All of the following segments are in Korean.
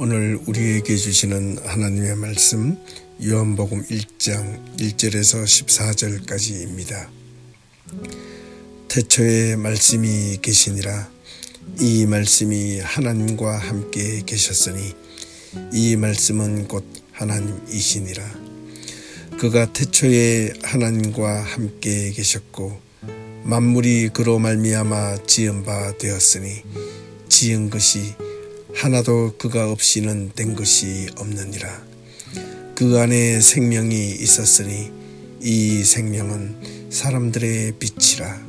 오늘 우리에게 주시는 하나님의 말씀 요한복음 1장 1절에서 14절까지입니다. 태초에 말씀이 계시니라. 이 말씀이 하나님과 함께 계셨으니 이 말씀은 곧 하나님이시니라. 그가 태초에 하나님과 함께 계셨고 만물이 그로 말미암아 지은 바 되었으니 지은 것이 하나도 그가 없이는 된 것이 없느니라. 그 안에 생명이 있었으니 이 생명은 사람들의 빛이라.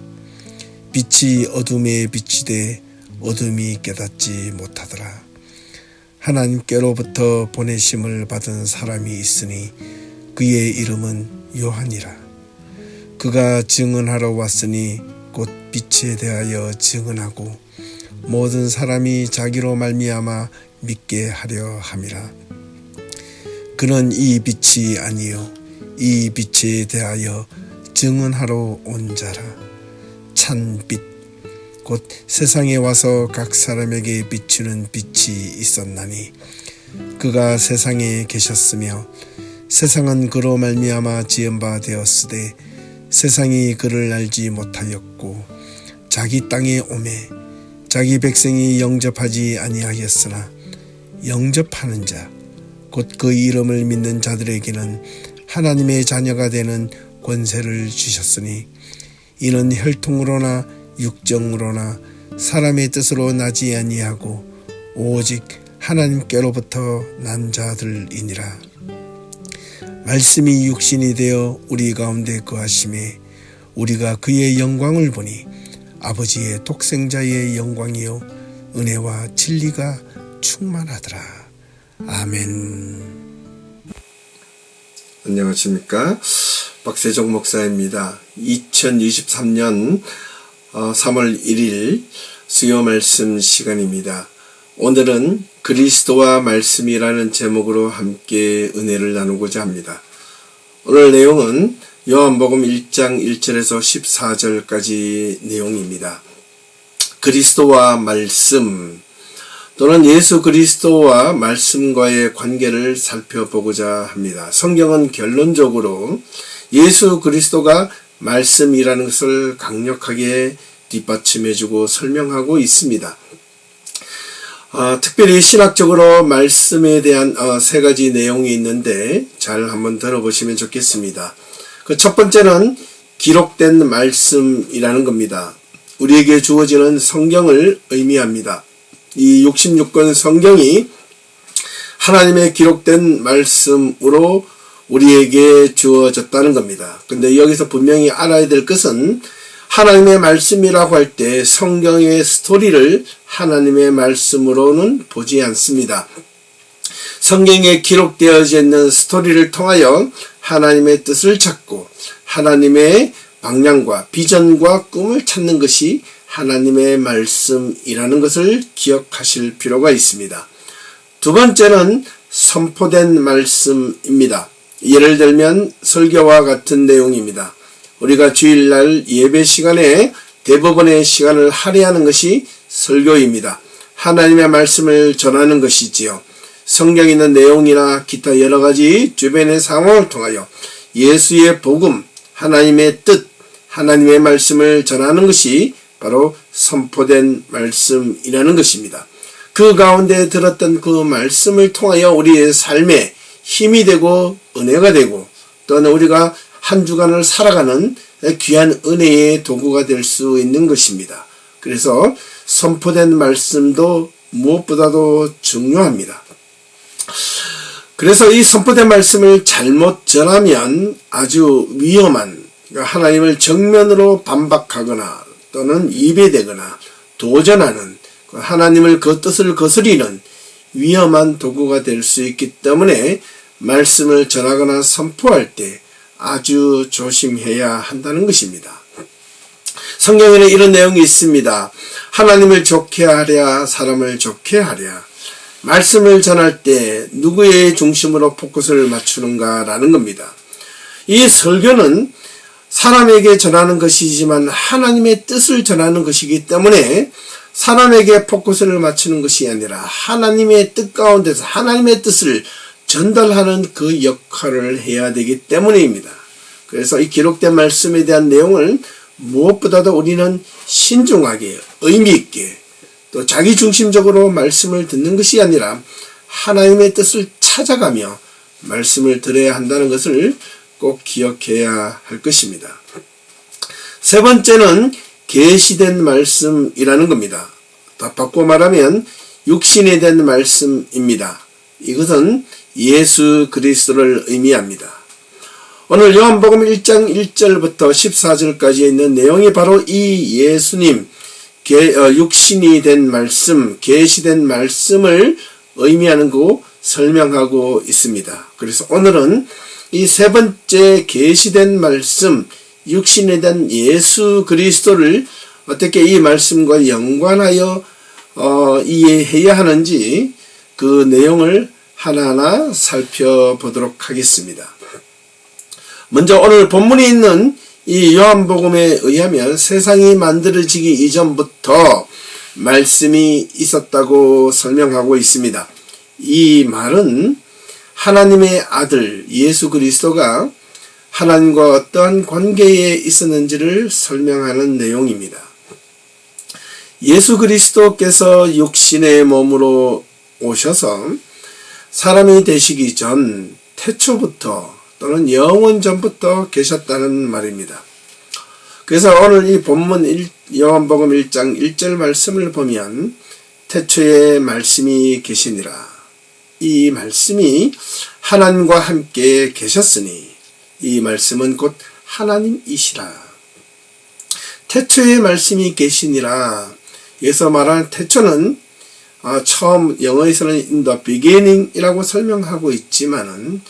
빛이 어둠에 비치되 어둠이 깨닫지 못하더라. 하나님께로부터 보내심을 받은 사람이 있으니 그의 이름은 요한이라. 그가 증언하러 왔으니 곧 빛에 대하여 증언하고 모든 사람이 자기로 말미암아 믿게 하려 함이라. 그는 이 빛이 아니요 이 빛에 대하여 증언하러 온 자라. 찬빛 곧 세상에 와서 각 사람에게 비추는 빛이 있었나니 그가 세상에 계셨으며 세상은 그로 말미암아 지은 바 되었으되 세상이 그를 알지 못하였고 자기 땅에 오매 자기 백성이 영접하지 아니하였으나 영접하는 자 곧 그 이름을 믿는 자들에게는 하나님의 자녀가 되는 권세를 주셨으니 이는 혈통으로나 육정으로나 사람의 뜻으로 나지 아니하고 오직 하나님께로부터 난 자들이니라. 말씀이 육신이 되어 우리 가운데 거하심에 우리가 그의 영광을 보니 아버지의 독생자의 영광이요 은혜와 진리가 충만하더라. 아멘. 안녕하십니까? 박세종 목사입니다. 2023년 3월 1일 수요 말씀 시간입니다. 오늘은 그리스도와 말씀이라는 제목으로 함께 은혜를 나누고자 합니다. 오늘 내용은 요한복음 1장 1절에서 14절까지 내용입니다. 그리스도와 말씀 또는 예수 그리스도와 말씀과의 관계를 살펴보고자 합니다. 성경은 결론적으로 예수 그리스도가 말씀이라는 것을 강력하게 뒷받침해주고 설명하고 있습니다. 특별히 신학적으로 말씀에 대한 세 가지 내용이 있는데 잘 한번 들어보시면 좋겠습니다. 그 첫 번째는 기록된 말씀이라는 겁니다. 우리에게 주어지는 성경을 의미합니다. 이 66권 성경이 하나님의 기록된 말씀으로 우리에게 주어졌다는 겁니다. 근데 여기서 분명히 알아야 될 것은 하나님의 말씀이라고 할 때 성경의 스토리를 하나님의 말씀으로는 보지 않습니다. 성경에 기록되어져 있는 스토리를 통하여 하나님의 뜻을 찾고 하나님의 방향과 비전과 꿈을 찾는 것이 하나님의 말씀이라는 것을 기억하실 필요가 있습니다. 두 번째는 선포된 말씀입니다. 예를 들면 설교와 같은 내용입니다. 우리가 주일날 예배 시간에 대부분의 시간을 할애하는 것이 설교입니다. 하나님의 말씀을 전하는 것이지요. 성경에 있는 내용이나 기타 여러 가지 주변의 상황을 통하여 예수의 복음, 하나님의 뜻, 하나님의 말씀을 전하는 것이 바로 선포된 말씀이라는 것입니다. 그 가운데 들었던 그 말씀을 통하여 우리의 삶에 힘이 되고 은혜가 되고 또는 우리가 한 주간을 살아가는 귀한 은혜의 도구가 될 수 있는 것입니다. 그래서 선포된 말씀도 무엇보다도 중요합니다. 그래서 이 선포된 말씀을 잘못 전하면 아주 위험한, 하나님을 정면으로 반박하거나 또는 위배되거나 도전하는, 하나님을 그 뜻을 거스리는 위험한 도구가 될 수 있기 때문에 말씀을 전하거나 선포할 때 아주 조심해야 한다는 것입니다. 성경에는 이런 내용이 있습니다. 하나님을 좋게 하랴 사람을 좋게 하랴. 말씀을 전할 때 누구의 중심으로 포커스를 맞추는가라는 겁니다. 이 설교는 사람에게 전하는 것이지만 하나님의 뜻을 전하는 것이기 때문에 사람에게 포커스를 맞추는 것이 아니라 하나님의 뜻 가운데서 하나님의 뜻을 전달하는 그 역할을 해야 되기 때문입니다. 그래서 이 기록된 말씀에 대한 내용을 무엇보다도 우리는 신중하게 의미있게 또 자기중심적으로 말씀을 듣는 것이 아니라 하나님의 뜻을 찾아가며 말씀을 들어야 한다는 것을 꼭 기억해야 할 것입니다. 세 번째는 계시된 말씀이라는 겁니다. 더 바꿔 말하면 육신에 대한 말씀입니다. 이것은 예수 그리스도를 의미합니다. 오늘 요한복음 1장 1절부터 14절까지 있는 내용이 바로 이 예수님 육신이 된 말씀, 계시된 말씀을 의미하는 거 설명하고 있습니다. 그래서 오늘은 이 세 번째 계시된 말씀, 육신에 대한 예수 그리스도를 어떻게 이 말씀과 연관하여 이해해야 하는지 그 내용을 하나하나 살펴보도록 하겠습니다. 먼저 오늘 본문에 있는 이 요한복음에 의하면 세상이 만들어지기 이전부터 말씀이 있었다고 설명하고 있습니다. 이 말은 하나님의 아들 예수 그리스도가 하나님과 어떠한 관계에 있었는지를 설명하는 내용입니다. 예수 그리스도께서 육신의 몸으로 오셔서 사람이 되시기 전 태초부터 또는 영원 전부터 계셨다는 말입니다. 그래서 오늘 이 본문 요한복음 1장 1절 말씀을 보면 태초에 말씀이 계시니라. 이 말씀이 하나님과 함께 계셨으니 이 말씀은 곧 하나님이시라. 태초에 말씀이 계시니라. 여기서 말하는 태초는 처음 영어에서는 in the beginning 이라고 설명하고 있지만은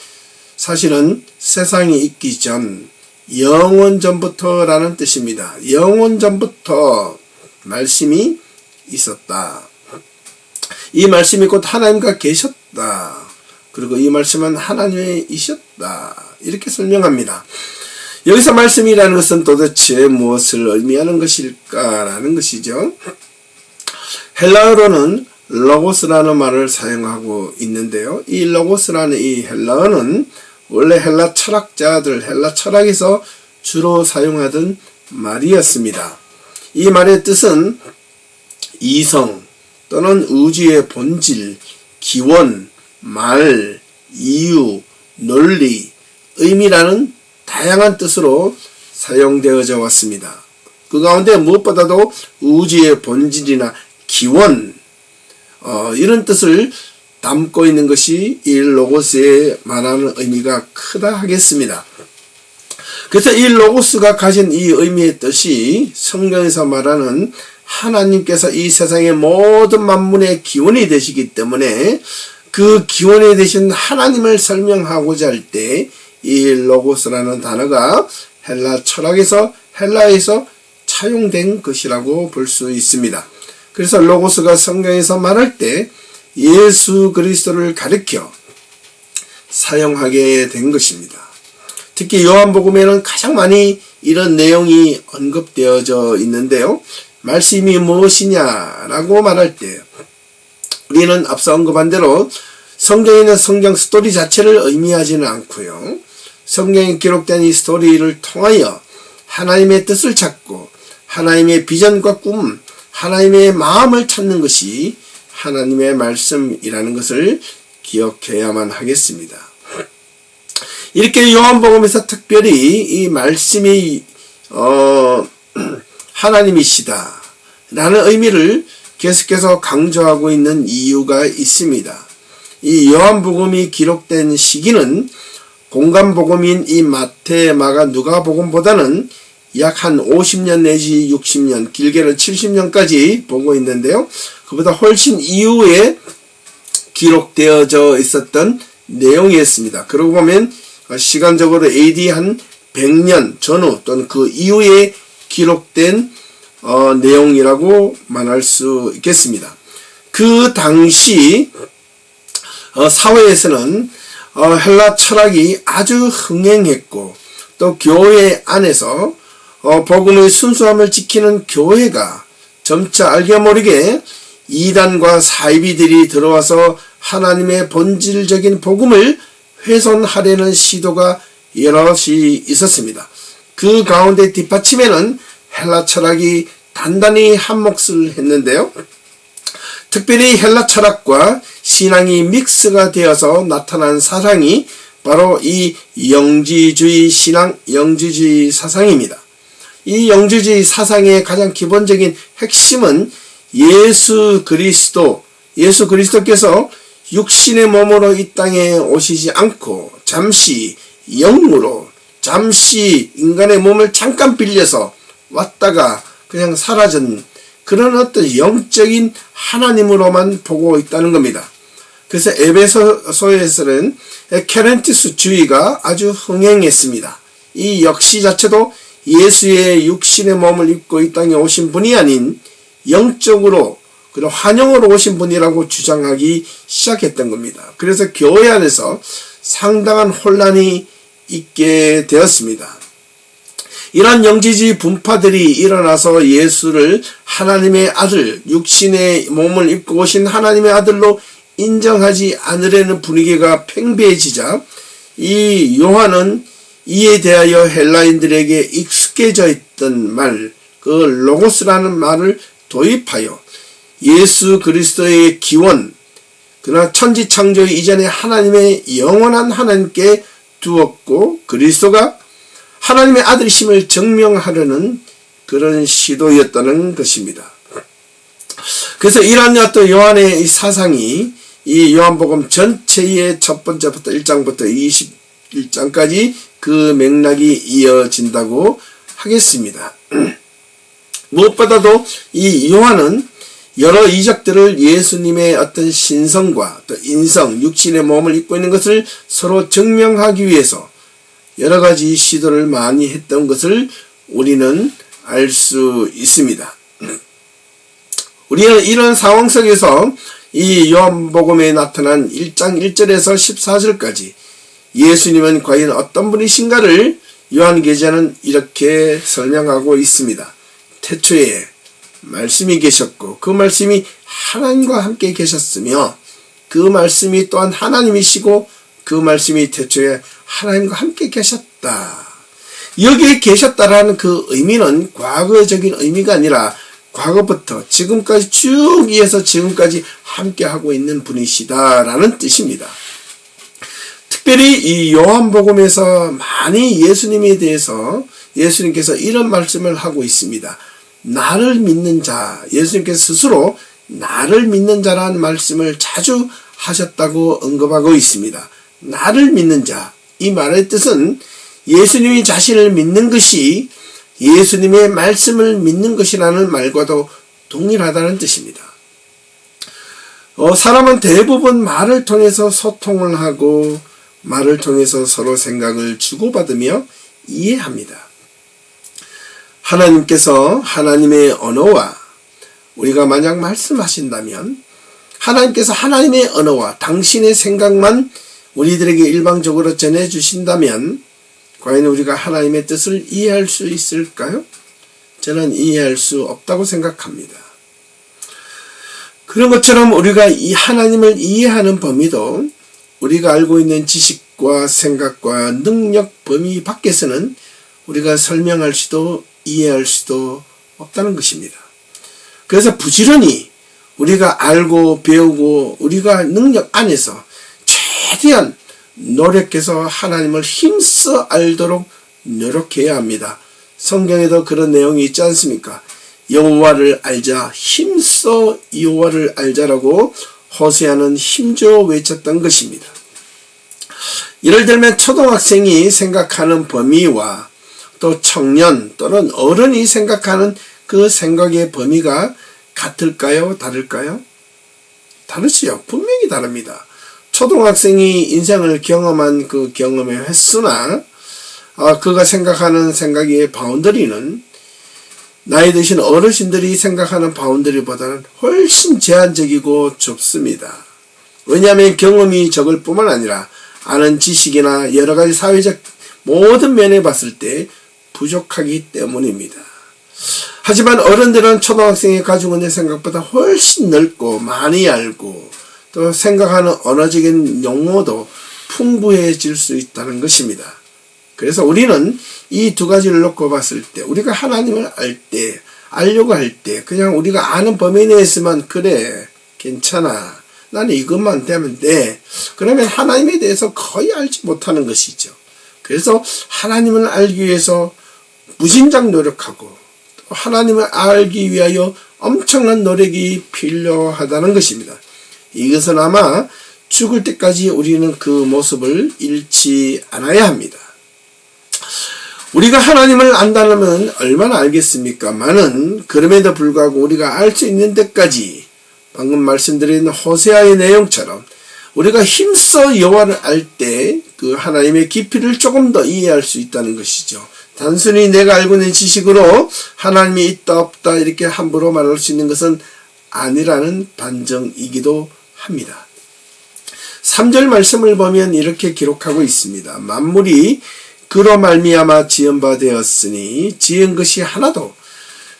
사실은 세상이 있기 전 영원 전부터 라는 뜻입니다. 영원 전부터 말씀이 있었다. 이 말씀이 곧 하나님과 계셨다. 그리고 이 말씀은 하나님이셨다. 이렇게 설명합니다. 여기서 말씀이라는 것은 도대체 무엇을 의미하는 것일까라는 것이죠. 헬라어로는 로고스라는 말을 사용하고 있는데요. 이 로고스라는 이 헬라어는 원래 헬라 철학자들, 헬라 철학에서 주로 사용하던 말이었습니다. 이 말의 뜻은 이성 또는 우주의 본질, 기원, 말, 이유, 논리, 의미라는 다양한 뜻으로 사용되어져 왔습니다. 그 가운데 무엇보다도 우주의 본질이나 기원, 이런 뜻을 담고 있는 것이 이 로고스에 말하는 의미가 크다 하겠습니다. 그래서 이 로고스가 가진 이 의미의 뜻이 성경에서 말하는 하나님께서 이 세상의 모든 만물의 기원이 되시기 때문에 그 기원이 되신 하나님을 설명하고자 할 때 이 로고스라는 단어가 헬라 철학에서 헬라에서 차용된 것이라고 볼 수 있습니다. 그래서 로고스가 성경에서 말할 때 예수 그리스도를 가리켜 사용하게 된 것입니다. 특히 요한복음에는 가장 많이 이런 내용이 언급되어져 있는데요. 말씀이 무엇이냐라고 말할 때 우리는 앞서 언급한 대로 성경에 있는 성경 스토리 자체를 의미하지는 않고요. 성경에 기록된 이 스토리를 통하여 하나님의 뜻을 찾고 하나님의 비전과 꿈, 하나님의 마음을 찾는 것이 하나님의 말씀이라는 것을 기억해야만 하겠습니다. 이렇게 요한복음에서 특별히 이 말씀이 하나님이시다 라는 의미를 계속해서 강조하고 있는 이유가 있습니다. 이 요한복음이 기록된 시기는 공간복음인 이 마태, 마가, 누가복음보다는 약 한 50년 내지 60년, 길게는 70년까지 보고 있는데요. 그보다 훨씬 이후에 기록되어져 있었던 내용이었습니다. 그러고 보면 시간적으로 AD 한 100년 전후 또는 그 이후에 기록된 내용이라고 말할 수 있겠습니다. 그 당시 사회에서는 헬라 철학이 아주 흥행했고 또 교회 안에서 복음의 순수함을 지키는 교회가 점차 알게 모르게 이단과 사이비들이 들어와서 하나님의 본질적인 복음을 훼손하려는 시도가 여럿이 있었습니다. 그 가운데 뒷받침에는 헬라 철학이 단단히 한몫을 했는데요. 특별히 헬라 철학과 신앙이 믹스가 되어서 나타난 사상이 바로 이 영지주의 신앙, 영지주의 사상입니다. 이 영지주의 사상의 가장 기본적인 핵심은 예수 그리스도께서 육신의 몸으로 이 땅에 오시지 않고 잠시 영으로, 잠시 인간의 몸을 잠깐 빌려서 왔다가 그냥 사라진 그런 어떤 영적인 하나님으로만 보고 있다는 겁니다. 그래서 에베소서에서는 케렌티스주의가 아주 흥행했습니다. 이 역시 자체도 예수의 육신의 몸을 입고 이 땅에 오신 분이 아닌 영적으로 그런 환영으로 오신 분이라고 주장하기 시작했던 겁니다. 그래서 교회 안에서 상당한 혼란이 있게 되었습니다. 이러한 영지주의 분파들이 일어나서 예수를 하나님의 아들, 육신의 몸을 입고 오신 하나님의 아들로 인정하지 않으려는 분위기가 팽배해지자 이 요한은 이에 대하여 헬라인들에게 익숙해져 있던 말, 그 로고스라는 말을 도입하여 예수 그리스도의 기원, 그러나 천지창조 이전에 하나님의 영원한 하나님께 두었고 그리스도가 하나님의 아들이심을 증명하려는 그런 시도였다는 것입니다. 그래서 이러한 어떤 요한의 이 사상이 이 요한복음 전체의 첫 번째부터 1장부터 21장까지 그 맥락이 이어진다고 하겠습니다. 무엇보다도 이 요한은 여러 이적들을 예수님의 어떤 신성과 또 인성, 육신의 몸을 입고 있는 것을 서로 증명하기 위해서 여러 가지 시도를 많이 했던 것을 우리는 알 수 있습니다. 우리는 이런 상황 속에서 이 요한복음에 나타난 1장 1절에서 14절까지 예수님은 과연 어떤 분이신가를 요한계자는 이렇게 설명하고 있습니다. 태초에 말씀이 계셨고 그 말씀이 하나님과 함께 계셨으며 그 말씀이 또한 하나님이시고 그 말씀이 태초에 하나님과 함께 계셨다. 여기에 계셨다라는 그 의미는 과거적인 의미가 아니라 과거부터 지금까지 쭉 이어서 지금까지 함께하고 있는 분이시다라는 뜻입니다. 특별히 이 요한복음에서 많이 예수님에 대해서 예수님께서 이런 말씀을 하고 있습니다. 나를 믿는 자, 예수님께서 스스로 나를 믿는 자라는 말씀을 자주 하셨다고 언급하고 있습니다. 나를 믿는 자, 이 말의 뜻은 예수님이 자신을 믿는 것이 예수님의 말씀을 믿는 것이라는 말과도 동일하다는 뜻입니다. 사람은 대부분 말을 통해서 소통을 하고 말을 통해서 서로 생각을 주고받으며 이해합니다. 하나님께서 하나님의 언어와 우리가 만약 말씀하신다면 하나님께서 하나님의 언어와 당신의 생각만 우리들에게 일방적으로 전해주신다면 과연 우리가 하나님의 뜻을 이해할 수 있을까요? 저는 이해할 수 없다고 생각합니다. 그런 것처럼 우리가 이 하나님을 이해하는 범위도 우리가 알고 있는 지식과 생각과 능력 범위 밖에서는 우리가 설명할 수도 이해할 수도 없다는 것입니다. 그래서 부지런히 우리가 알고 배우고 우리가 능력 안에서 최대한 노력해서 하나님을 힘써 알도록 노력해야 합니다. 성경에도 그런 내용이 있지 않습니까? 여호와를 알자, 힘써 여호와를 알자라고 호세아는 힘줘 외쳤던 것입니다. 예를 들면 초등학생이 생각하는 범위와 또 청년 또는 어른이 생각하는 그 생각의 범위가 같을까요? 다를까요? 다르지요. 분명히 다릅니다. 초등학생이 인생을 경험한 그 경험의 횟수나 그가 생각하는 생각의 바운더리는 나이 드신 어르신들이 생각하는 바운더리보다는 훨씬 제한적이고 좁습니다. 왜냐하면 경험이 적을 뿐만 아니라 아는 지식이나 여러 가지 사회적 모든 면에 봤을 때 부족하기 때문입니다. 하지만 어른들은 초등학생이 가지고 있는 생각보다 훨씬 넓고 많이 알고 또 생각하는 언어적인 용어도 풍부해질 수 있다는 것입니다. 그래서 우리는 이 두 가지를 놓고 봤을 때 우리가 하나님을 알려고 할 때 그냥 우리가 아는 범위 내에서만 그래 괜찮아 나는 이것만 되면 돼 그러면 하나님에 대해서 거의 알지 못하는 것이죠. 그래서 하나님을 알기 위해서 무진장 노력하고 또 하나님을 알기 위하여 엄청난 노력이 필요하다는 것입니다. 이것은 아마 죽을 때까지 우리는 그 모습을 잃지 않아야 합니다. 우리가 하나님을 안다면 얼마나 알겠습니까마는 그럼에도 불구하고 우리가 알 수 있는 데까지 방금 말씀드린 호세아의 내용처럼 우리가 힘써 여호와를 알 때 그 하나님의 깊이를 조금 더 이해할 수 있다는 것이죠. 단순히 내가 알고 있는 지식으로 하나님이 있다 없다 이렇게 함부로 말할 수 있는 것은 아니라는 반증이기도 합니다. 3절 말씀을 보면 이렇게 기록하고 있습니다. 만물이 그로 말미암아 지은 바 되었으니 지은 것이 하나도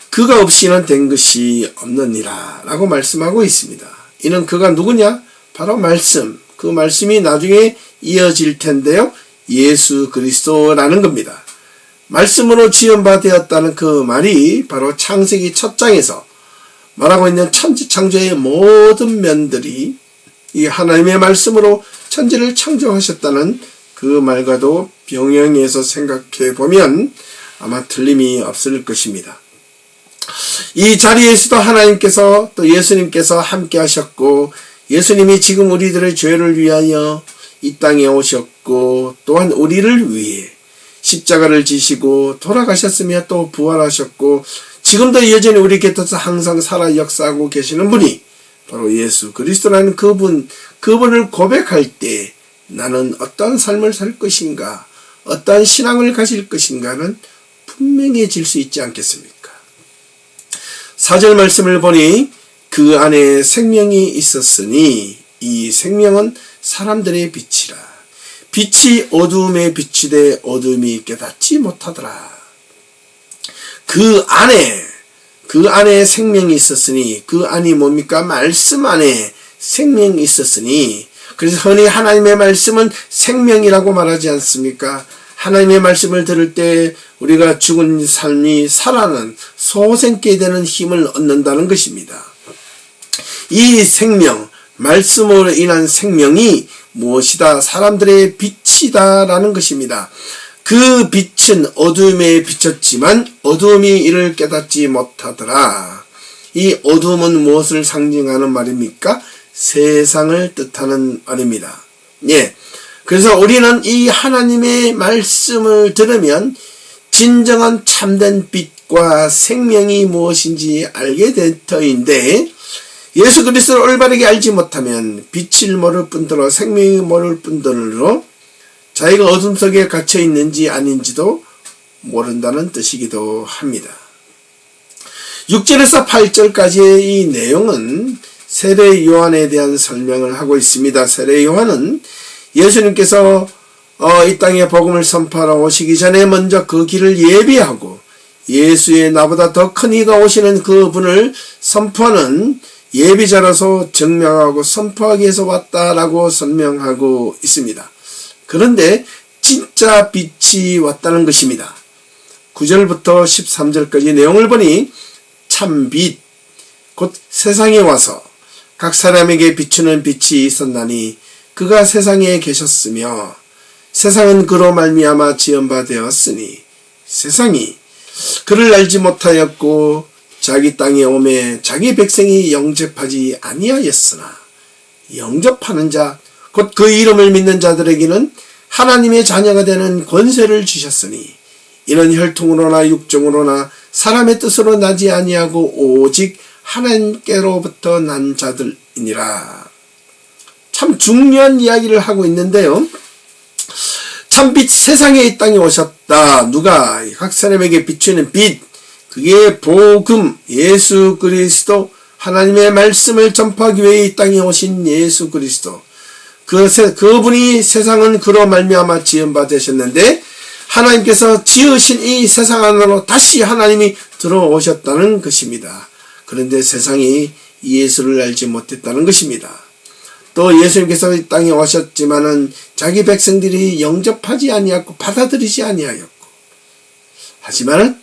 그가 없이는 된 것이 없느니라 라고 말씀하고 있습니다. 이는 그가 누구냐? 바로 말씀. 그 말씀이 나중에 이어질 텐데요. 예수 그리스도라는 겁니다. 말씀으로 지은 바 되었다는 그 말이 바로 창세기 첫 장에서 말하고 있는 천지 창조의 모든 면들이 이 하나님의 말씀으로 천지를 창조하셨다는 그 말과도 병행해서 생각해 보면 아마 틀림이 없을 것입니다. 이 자리에서도 하나님께서 또 예수님께서 함께 하셨고 예수님이 지금 우리들의 죄를 위하여 이 땅에 오셨고 또한 우리를 위해 십자가를 지시고 돌아가셨으며 또 부활하셨고 지금도 여전히 우리 곁에서 항상 살아 역사하고 계시는 분이 바로 예수 그리스도라는 그분을 고백할 때 나는 어떤 삶을 살 것인가 어떤 신앙을 가질 것인가는 분명해질 수 있지 않겠습니까? 4절 말씀을 보니 그 안에 생명이 있었으니 이 생명은 사람들의 빛이라 빛이 어두움에 비치되 어두움이 깨닫지 못하더라. 그 안에 생명이 있었으니 그 안이 뭡니까? 말씀 안에 생명이 있었으니 그래서 흔히 하나님의 말씀은 생명이라고 말하지 않습니까? 하나님의 말씀을 들을 때 우리가 죽은 삶이 살아나는 소생케 되는 힘을 얻는다는 것입니다. 이 생명, 말씀으로 인한 생명이 무엇이다? 사람들의 빛이다라는 것입니다. 그 빛은 어두움에 비쳤지만 어두움이 이를 깨닫지 못하더라. 이 어두움은 무엇을 상징하는 말입니까? 세상을 뜻하는 말입니다. 예. 그래서 우리는 이 하나님의 말씀을 들으면 진정한 참된 빛과 생명이 무엇인지 알게 될 터인데 예수 그리스도를 올바르게 알지 못하면 빛을 모를 뿐더러 생명이 모를 뿐더러 자기가 어둠 속에 갇혀 있는지 아닌지도 모른다는 뜻이기도 합니다. 6절에서 8절까지의 이 내용은 세례 요한에 대한 설명을 하고 있습니다. 세례 요한은 예수님께서 이 땅에 복음을 선포하러 오시기 전에 먼저 그 길을 예비하고 예수의 나보다 더 큰 이가 오시는 그 분을 선포하는 예비자로서 증명하고 선포하기 위해서 왔다라고 설명하고 있습니다. 그런데 진짜 빛이 왔다는 것입니다. 9절부터 13절까지 내용을 보니 참 빛, 곧 세상에 와서 각 사람에게 비추는 빛이 있었나니 그가 세상에 계셨으며 세상은 그로 말미암아 지은 바 되었으니 세상이 그를 알지 못하였고 자기 땅에 오매 자기 백성이 영접하지 아니하였으나 영접하는 자, 곧 그 이름을 믿는 자들에게는 하나님의 자녀가 되는 권세를 주셨으니 이는 혈통으로나 육정으로나 사람의 뜻으로 나지 아니하고 오직 하나님께로부터 난 자들이니라. 참 중요한 이야기를 하고 있는데요. 참빛 세상에 이 땅에 오셨다. 누가? 각 사람에게 비추는 빛. 그게 복음, 예수 그리스도, 하나님의 말씀을 전파하기 위해 이 땅에 오신 예수 그리스도. 그분이 세상은 그로 말미암아 지은 바 되셨는데 하나님께서 지으신 이 세상 안으로 다시 하나님이 들어오셨다는 것입니다. 그런데 세상이 예수를 알지 못했다는 것입니다. 또 예수님께서 이 땅에 오셨지만은 자기 백성들이 영접하지 아니하고 받아들이지 아니하였고, 하지만은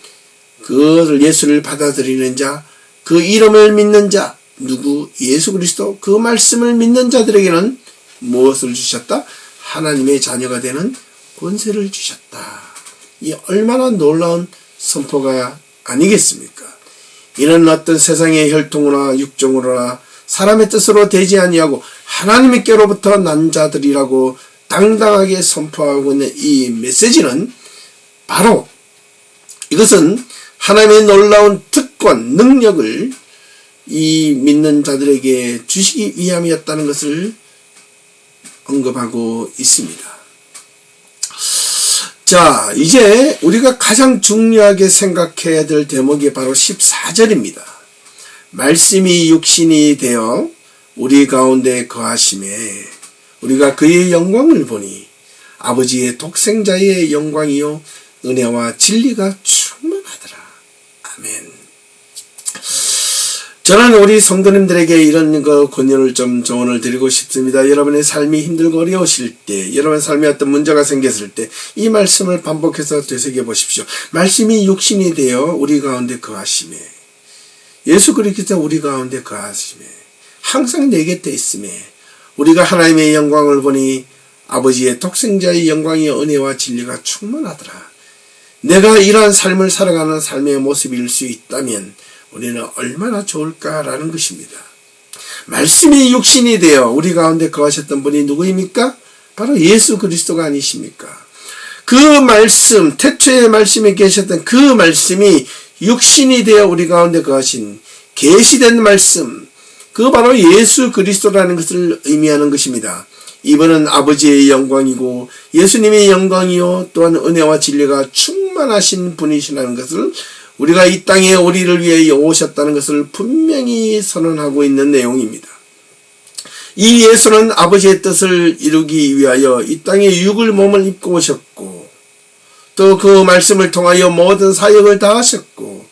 그 예수를 받아들이는 자, 그 이름을 믿는 자, 누구? 예수 그리스도, 그 말씀을 믿는 자들에게는 무엇을 주셨다? 하나님의 자녀가 되는 권세를 주셨다. 이 얼마나 놀라운 선포가 아니겠습니까? 이는 어떤 세상의 혈통으로나 육종으로나 사람의 뜻으로 되지 아니하고 하나님께로부터 난 자들이라고 당당하게 선포하고 있는 이 메시지는 바로 이것은 하나님의 놀라운 특권, 능력을 이 믿는 자들에게 주시기 위함이었다는 것을 언급하고 있습니다. 자, 이제 우리가 가장 중요하게 생각해야 될 대목이 바로 14절입니다. 말씀이 육신이 되어 우리 가운데 거하심에 우리가 그의 영광을 보니 아버지의 독생자의 영광이요 은혜와 진리가 충만하더라. 아멘. 저는 우리 성도님들에게 이런 권유를 좀 조언을 드리고 싶습니다. 여러분의 삶이 힘들고 어려우실 때, 여러분의 삶에 어떤 문제가 생겼을 때 이 말씀을 반복해서 되새겨 보십시오. 말씀이 육신이 되어 우리 가운데 거하심에, 예수 그리스도 우리 가운데 거하심에, 항상 내 곁에 있음에 우리가 하나님의 영광을 보니 아버지의 독생자의 영광이 은혜와 진리가 충만하더라. 내가 이러한 삶을 살아가는 삶의 모습일 수 있다면 우리는 얼마나 좋을까라는 것입니다. 말씀이 육신이 되어 우리 가운데 거하셨던 분이 누구입니까? 바로 예수 그리스도가 아니십니까? 그 말씀, 태초의 말씀에 계셨던 그 말씀이 육신이 되어 우리 가운데 거하신 계시된 말씀, 그 바로 예수 그리스도라는 것을 의미하는 것입니다. 이분은 아버지의 영광이고 예수님의 영광이요 또한 은혜와 진리가 충만하신 분이시라는 것을, 우리가 이 땅에 우리를 위해 오셨다는 것을 분명히 선언하고 있는 내용입니다. 이 예수는 아버지의 뜻을 이루기 위하여 이 땅에 육을 몸을 입고 오셨고, 또 그 말씀을 통하여 모든 사역을 다 하셨고,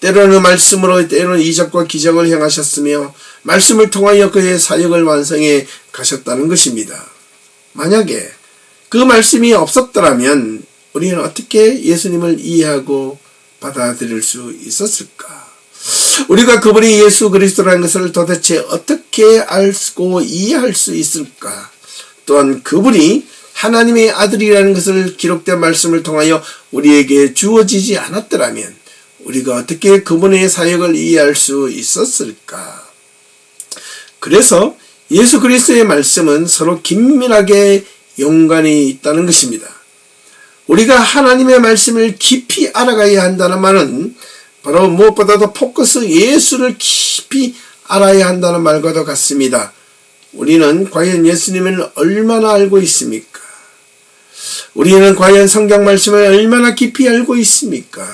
때로는 말씀으로 때로는 이적과 기적을 행하셨으며 말씀을 통하여 그의 사역을 완성해 가셨다는 것입니다. 만약에 그 말씀이 없었더라면 우리는 어떻게 예수님을 이해하고 받아들일 수 있었을까? 우리가 그분이 예수 그리스도라는 것을 도대체 어떻게 알고 이해할 수 있을까? 또한 그분이 하나님의 아들이라는 것을 기록된 말씀을 통하여 우리에게 주어지지 않았더라면 우리가 어떻게 그분의 사역을 이해할 수 있었을까? 그래서 예수 그리스도의 말씀은 서로 긴밀하게 연관이 있다는 것입니다. 우리가 하나님의 말씀을 깊이 알아가야 한다는 말은 바로 무엇보다도 포커스 예수를 깊이 알아야 한다는 말과도 같습니다. 우리는 과연 예수님을 얼마나 알고 있습니까? 우리는 과연 성경 말씀을 얼마나 깊이 알고 있습니까?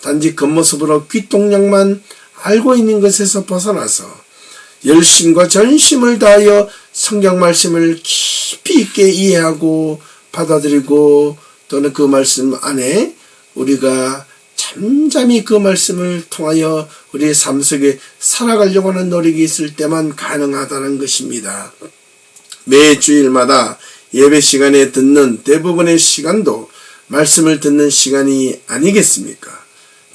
단지 겉모습으로 귓동량만 알고 있는 것에서 벗어나서 열심과 전심을 다하여 성경 말씀을 깊이 있게 이해하고 받아들이고, 또는 그 말씀 안에 우리가 잠잠히 그 말씀을 통하여 우리의 삶 속에 살아가려고 하는 노력이 있을 때만 가능하다는 것입니다. 매 주일마다 예배 시간에 듣는 대부분의 시간도 말씀을 듣는 시간이 아니겠습니까?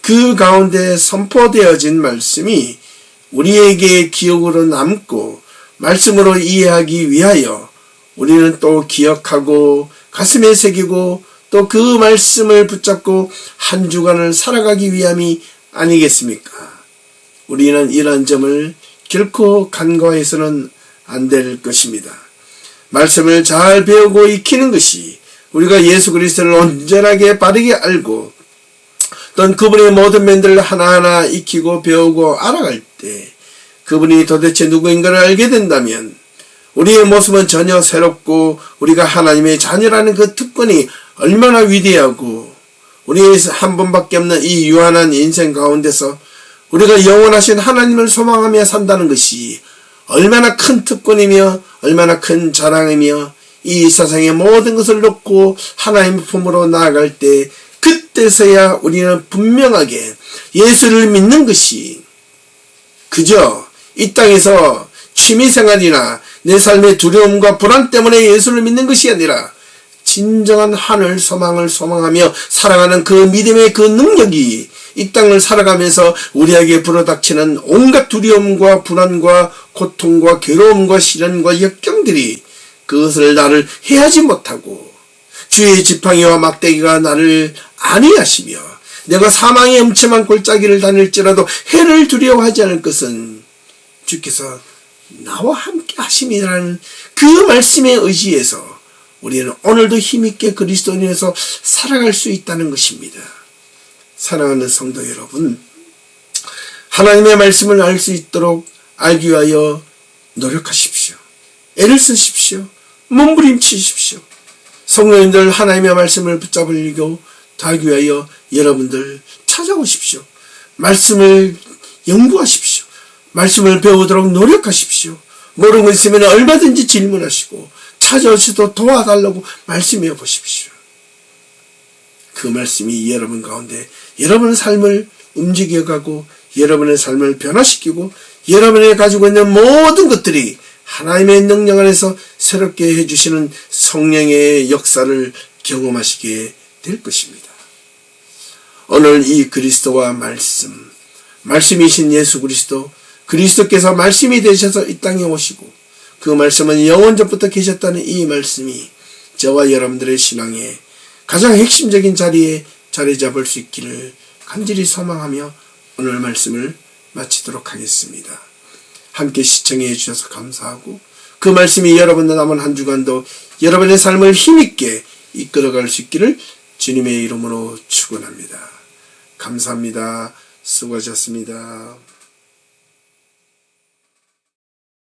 그 가운데 선포되어진 말씀이 우리에게 기억으로 남고 말씀으로 이해하기 위하여 우리는 또 기억하고 가슴에 새기고 또 그 말씀을 붙잡고 한 주간을 살아가기 위함이 아니겠습니까? 우리는 이런 점을 결코 간과해서는 안 될 것입니다. 말씀을 잘 배우고 익히는 것이 우리가 예수 그리스도를 온전하게 바르게 알고 또는 그분의 모든 면들을 하나하나 익히고 배우고 알아갈 때 그분이 도대체 누구인가를 알게 된다면 우리의 모습은 전혀 새롭고 우리가 하나님의 자녀라는 그 특권이 얼마나 위대하고 우리의 한 번밖에 없는 이 유한한 인생 가운데서 우리가 영원하신 하나님을 소망하며 산다는 것이 얼마나 큰 특권이며 얼마나 큰 자랑이며 이 세상의 모든 것을 놓고 하나님 품으로 나아갈 때 그때서야 우리는 분명하게 예수를 믿는 것이 그저 이 땅에서 취미생활이나 내 삶의 두려움과 불안 때문에 예수를 믿는 것이 아니라 진정한 하늘 소망을 소망하며 살아가는 그 믿음의 그 능력이 이 땅을 살아가면서 우리에게 불어닥치는 온갖 두려움과 불안과 고통과 괴로움과 시련과 역경들이 그것을 나를 해하지 못하고 주의 지팡이와 막대기가 나를 안위하시며 내가 사망의 음침한 골짜기를 다닐지라도 해를 두려워하지 않을 것은 주께서 나와 함께 하심이라는 그 말씀에 의지해서 우리는 오늘도 힘있게 그리스도인에서 살아갈 수 있다는 것입니다. 사랑하는 성도 여러분, 하나님의 말씀을 알 수 있도록 알기 위하여 노력하십시오. 애를 쓰십시오. 몸부림치십시오. 성도님들 하나님의 말씀을 붙잡으려고 알기 위하여 여러분들 찾아오십시오. 말씀을 연구하십시오. 말씀을 배우도록 노력하십시오. 모르는 거 있으면 얼마든지 질문하시고 찾아오셔도 도와달라고 말씀해 보십시오. 그 말씀이 여러분 가운데 여러분의 삶을 움직여가고 여러분의 삶을 변화시키고 여러분이 가지고 있는 모든 것들이 하나님의 능력 안에서 새롭게 해주시는 성령의 역사를 경험하시게 될 것입니다. 오늘 이 그리스도와 말씀이신 예수 그리스도, 그리스도께서 말씀이 되셔서 이 땅에 오시고 그 말씀은 영원전부터 계셨다는 이 말씀이 저와 여러분들의 신앙에 가장 핵심적인 자리에 자리 잡을 수 있기를 간절히 소망하며 오늘 말씀을 마치도록 하겠습니다. 함께 시청해 주셔서 감사하고 그 말씀이 여러분의 남은 한 주간도 여러분의 삶을 힘있게 이끌어갈 수 있기를 주님의 이름으로 축원합니다. 감사합니다. 수고하셨습니다.